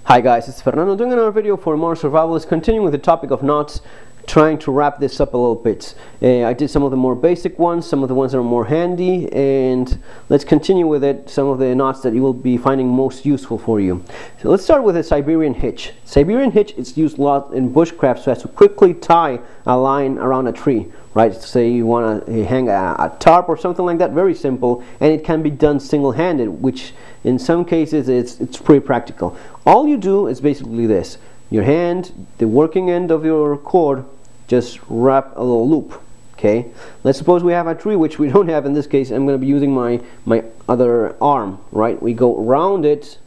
Hi guys, it's Fernando doing another video for more survivalists, continuing with the topic of knots, trying to wrap this up a little bit. I did some of the more basic ones, some of the ones that are more handy, and let's continue with it, some of the knots that you will be finding most useful for you. So let's start with a Siberian hitch. Siberian hitch is used a lot in bushcraft so as to quickly tie a line around a tree. Right, say you want to hang a tarp or something like that, very simple, and it can be done single-handed, which in some cases it's pretty practical. All you do is basically this: your hand, the working end of your cord, just wrap a little loop. Okay, let's suppose we have a tree, which we don't have in this case. I'm going to be using my other arm. Right, we go around it.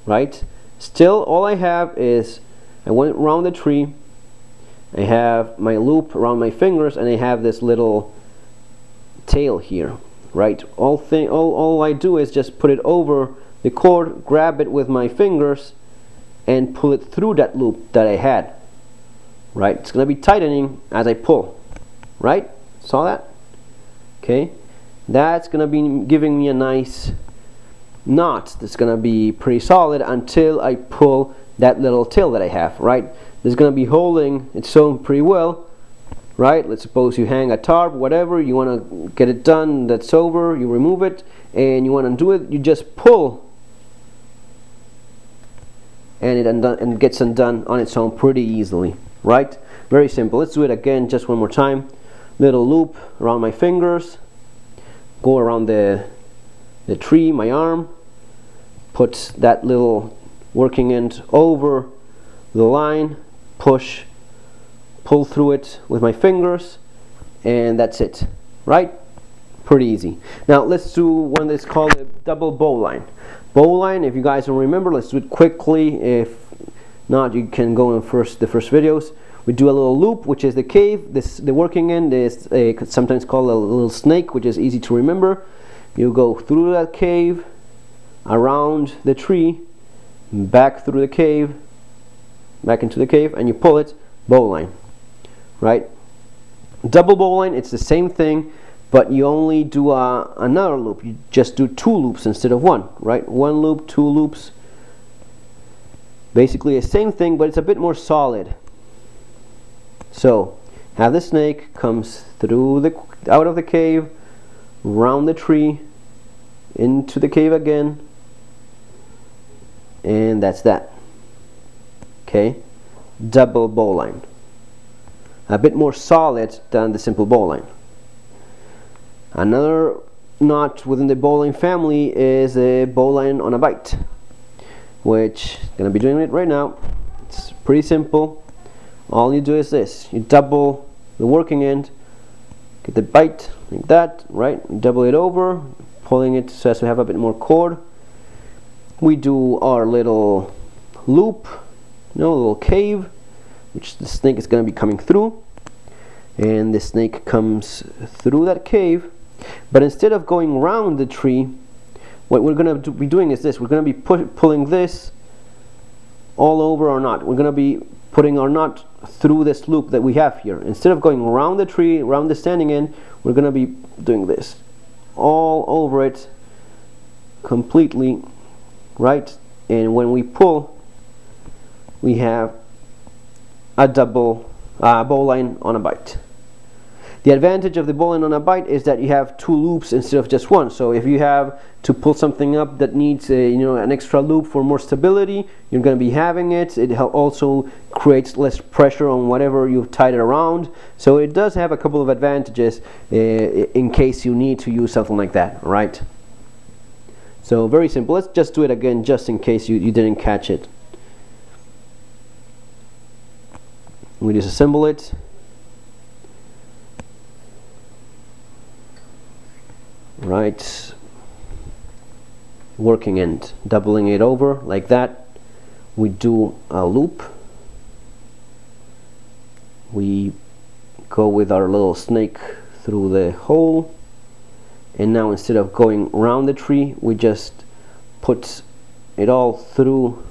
Right, still all I have is I went around the tree. I have my loop around my fingers, and I have this little tail here, right? All I do is just put it over the cord, grab it with my fingers, and pull it through that loop that I had, right? It's going to be tightening as I pull, right? Saw that? Okay, that's going to be giving me a nice knot that's going to be pretty solid until I pull that little tail that I have, right? This is going to be holding it sewn pretty well, right? Let's suppose you hang a tarp, whatever, you want to get it done, that's over, you remove it, and you want to undo it, you just pull, and it gets undone on its own pretty easily, right? Very simple. Let's do it again just one more time. Little loop around my fingers, go around the tree, my arm, put that little working end over the line, push, pull through it with my fingers, and that's it, right? Pretty easy. Now let's do one that's called a double bowline. Bowline, if you guys don't remember, let's do it quickly. If not, you can go in the first videos. We do a little loop, which is the cave. The working end is sometimes called a little snake, which is easy to remember. You go through that cave, around the tree, back through the cave, back into the cave, and you pull it. Bowline, right? Double bowline, it's the same thing, but you only do another loop. You just do two loops instead of one, right? One loop, two loops. Basically the same thing, but it's a bit more solid. So have the snake comes through out of the cave, round the tree, into the cave again, and that's that. Okay, double bowline, a bit more solid than the simple bowline. Another knot within the bowline family is a bowline on a bite, which I'm gonna be doing it right now. It's pretty simple. All you do is this: you double the working end, get the bite like that, right? You double it over, pulling it so as to have a bit more cord. We do our little loop, a little cave, which the snake is going to be coming through, and the snake comes through that cave. But instead of going around the tree, what we're going to be doing is this: we're going to be pulling this all over our knot. We're going to be putting our knot through this loop that we have here. Instead of going around the tree, around the standing end, we're going to be doing this all over it completely, right? And when we pull, we have a double bowline on a bite. The advantage of the bowline on a bite is that you have two loops instead of just one. So if you have to pull something up that needs an extra loop for more stability, you're going to be having it. It also creates less pressure on whatever you've tied it around. So it does have a couple of advantages in case you need to use something like that, right? So very simple. Let's just do it again just in case you didn't catch it. We disassemble it. Right, working end, doubling it over like that. We do a loop. We go with our little snake through the hole, and now instead of going around the tree, we just put it all through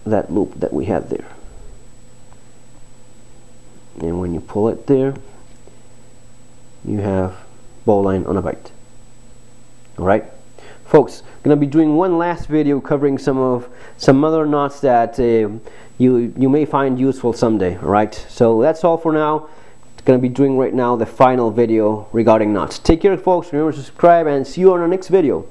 that loop that we had there. And when you pull it there, you have bowline on a bite. Alright, folks, gonna be doing one last video covering some other knots that you may find useful someday. All right, so that's all for now. Gonna be doing right now the final video regarding knots. Take care, folks. Remember to subscribe, and see you on our next video.